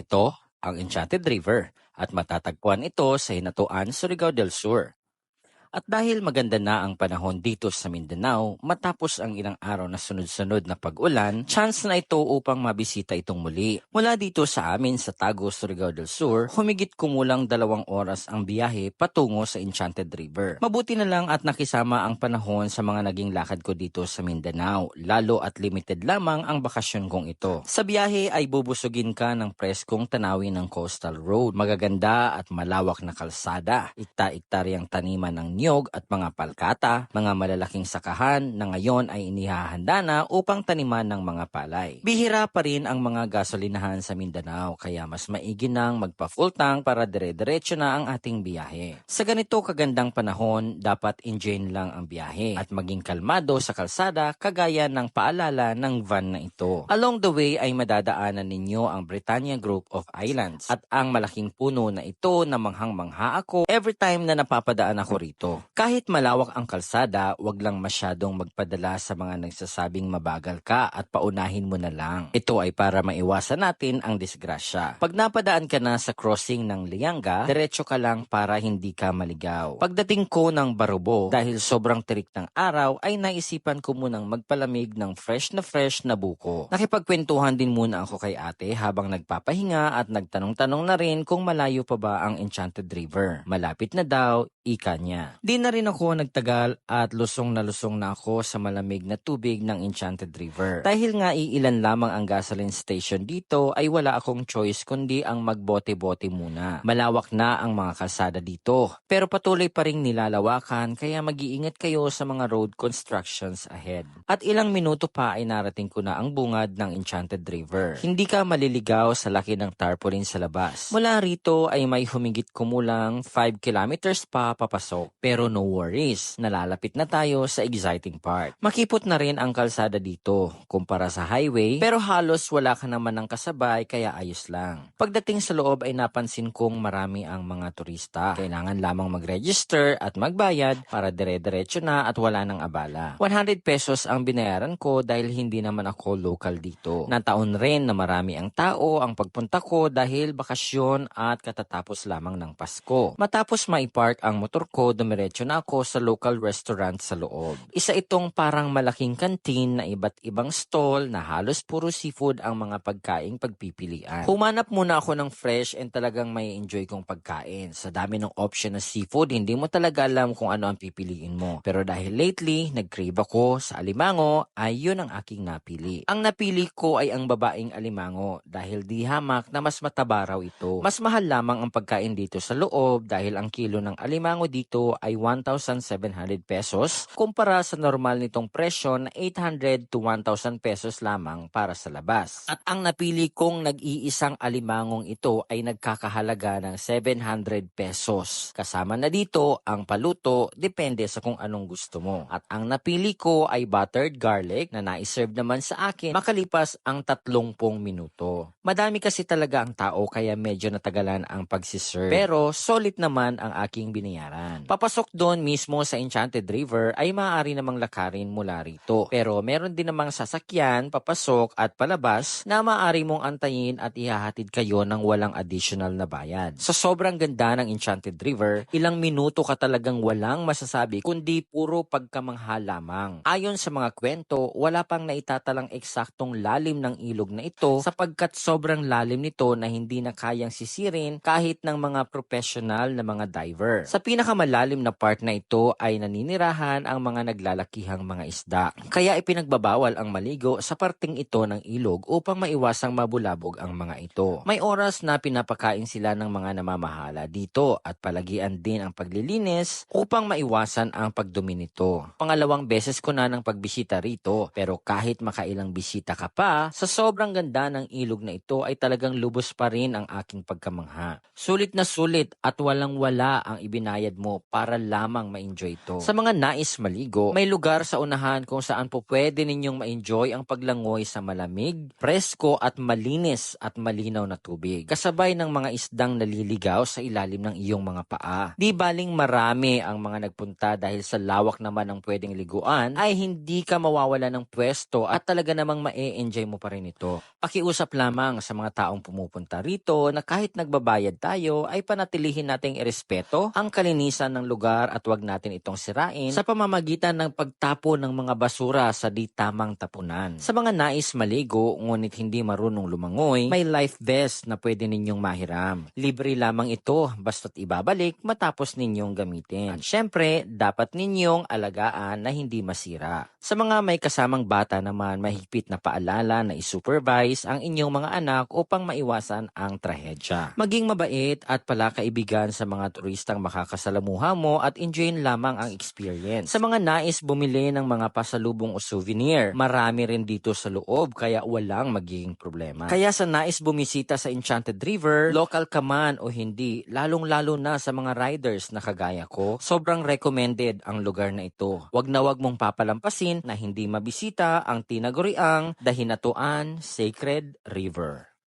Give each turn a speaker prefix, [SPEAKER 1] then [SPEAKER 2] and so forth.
[SPEAKER 1] Ito ang Enchanted River at matatagpuan ito sa Hinatuan, Surigao del Sur. At dahil maganda na ang panahon dito sa Mindanao, matapos ang ilang araw na sunod-sunod na pag-ulan, chance na ito upang mabisita itong muli. Mula dito sa amin sa Tagus, Surigao del Sur, humigit kumulang 2 oras ang biyahe patungo sa Enchanted River. Mabuti na lang at nakisama ang panahon sa mga naging lakad ko dito sa Mindanao, lalo at limited lamang ang bakasyon kong ito. Sa biyahe ay bubusugin ka ng preskong tanawin ng coastal road, magaganda at malawak na kalsada, ikta-iktaryang taniman ng niyog at mga palkata, mga malalaking sakahan na ngayon ay inihahanda na upang taniman ng mga palay. Bihira pa rin ang mga gasolinahan sa Mindanao kaya mas maigi nang magpa-full tank para dire-diretso na ang ating biyahe. Sa ganito kagandang panahon, dapat enjoy lang ang biyahe at maging kalmado sa kalsada kagaya ng paalala ng van na ito. Along the way ay madadaanan ninyo ang Britannia Group of Islands at ang malaking puno na ito na manghang-mangha ako every time na napapadaan ako rito. Kahit malawak ang kalsada, wag lang masyadong magpadala sa mga nagsasabing mabagal ka at paunahin mo na lang. Ito ay para maiwasan natin ang disgrasya. Pag napadaan ka na sa crossing ng Lianga, diretso ka lang para hindi ka maligaw. Pagdating ko ng Barubo, dahil sobrang tirik ng araw, ay naisipan ko munang magpalamig ng fresh na buko. Nakipagkwentuhan din muna ako kay ate habang nagpapahinga at nagtanong-tanong na rin kung malayo pa ba ang Enchanted River. Malapit na daw, ika niya. Di na rin ako nagtagal at lusong na ako sa malamig na tubig ng Enchanted River. Dahil nga iilan lamang ang gasoline station dito ay wala akong choice kundi ang magbote-bote muna. Malawak na ang mga kalsada dito pero patuloy pa ring nilalawakan kaya mag-iingat kayo sa mga road constructions ahead. At ilang minuto pa ay narating ko na ang bungad ng Enchanted River. Hindi ka maliligaw sa laki ng tarpaulin sa labas. Mula rito ay may humigit kumulang 5 kilometers pa papasok. Pero no worries, nalalapit na tayo sa exciting part. Makipot na rin ang kalsada dito kumpara sa highway pero halos wala ka naman ng kasabay kaya ayos lang. Pagdating sa loob ay napansin kong marami ang mga turista. Kailangan lamang mag-register at magbayad para dire-diretso na at wala nang abala. 100 pesos ang binayaran ko dahil hindi naman ako local dito. Nataon rin na marami ang tao ang pagpunta ko dahil bakasyon at katatapos lamang ng Pasko. Matapos maipark ang motor ko, dumiretso na ako sa local restaurant sa loob. Isa itong parang malaking kantin na iba't ibang stall na halos puro seafood ang mga pagkaing pagpipilian. Humanap muna ako ng fresh and talagang may enjoy kong pagkain. Sa dami ng option na seafood, hindi mo talaga alam kung ano ang pipiliin mo. Pero dahil lately, nag-crave ako sa alimango, ay yun ang aking napili. Ang napili ko ay ang babaeng alimango dahil di hamak na mas mataba raw ito. Mas mahal lamang ang pagkain dito sa loob dahil ang kilo ng alimango dito ay 1,700 pesos kumpara sa normal nitong presyo na 800 to 1,000 pesos lamang para sa labas. At ang napili kong nag-iisang alimangong ito ay nagkakahalaga ng 700 pesos. Kasama na dito ang paluto, depende sa kung anong gusto mo. At ang napili ko ay buttered garlic na naiserve naman sa akin makalipas ang 30 minuto. Madami kasi talaga ang tao kaya medyo natagalan ang pagsiserve. Pero solid naman ang aking binayaran. Papasok doon mismo sa Enchanted River ay maaari namang lakarin mula rito. Pero meron din namang sasakyan, papasok at palabas na maaari mong antayin at ihahatid kayo ng walang additional na bayad. Sa sobrang ganda ng Enchanted River, ilang minuto ka talagang walang masasabi kundi puro pagkamangha lamang. Ayon sa mga kwento, wala pang naitatalang eksaktong lalim ng ilog na ito sapagkat sobrang lalim nito na hindi na kayang sisirin kahit ng mga professional na mga diver. Sa pinakamalalim na part na ito ay naninirahan ang mga naglalakihang mga isda. Kaya ipinagbabawal ang maligo sa parting ito ng ilog upang maiwasang mabulabog ang mga ito. May oras na pinapakain sila ng mga namamahala dito at palagian din ang paglilinis upang maiwasan ang pagdumi nito. Pangalawang beses ko na ng pagbisita rito pero kahit makailang bisita ka pa, sa sobrang ganda ng ilog na ito ay talagang lubos pa rin ang aking pagkamangha. Sulit na sulit at walang-wala ang ibinayad mo para para lamang ma-enjoy ito. Sa mga nais maligo, may lugar sa unahan kung saan po pwede ninyong ma-enjoy ang paglangoy sa malamig, presko at malinis at malinaw na tubig. Kasabay ng mga isdang naliligaw sa ilalim ng iyong mga paa. Di baling marami ang mga nagpunta dahil sa lawak naman ng pwedeng liguan, ay hindi ka mawawala ng pwesto at talaga namang ma-e-enjoy mo pa rin ito. Pakiusap lamang sa mga taong pumupunta rito na kahit nagbabayad tayo ay panatilihin nating irespeto ang kalinisan ng lugar at wag natin itong sirain sa pamamagitan ng pagtapo ng mga basura sa di tamang tapunan. Sa mga nais maligo ngunit hindi marunong lumangoy, may life vest na pwede ninyong mahiram. Libre lamang ito basta't ibabalik matapos ninyong gamitin. At syempre, dapat ninyong alagaan na hindi masira. Sa mga may kasamang bata naman, mahigpit na paalala na isupervise ang inyong mga anak upang maiwasan ang trahedya. Maging mabait at palakaibigan sa mga turistang makakasalamuha mo at enjoyin lamang ang experience. Sa mga nais bumili ng mga pasalubong o souvenir, marami rin dito sa loob kaya walang magiging problema. Kaya sa nais bumisita sa Enchanted River, local ka man o hindi, lalong-lalo na sa mga riders na kagaya ko, sobrang recommended ang lugar na ito. Wag na wag mong papalampasin na hindi mabisita ang tinaguriang Dahinatuan Sacred River.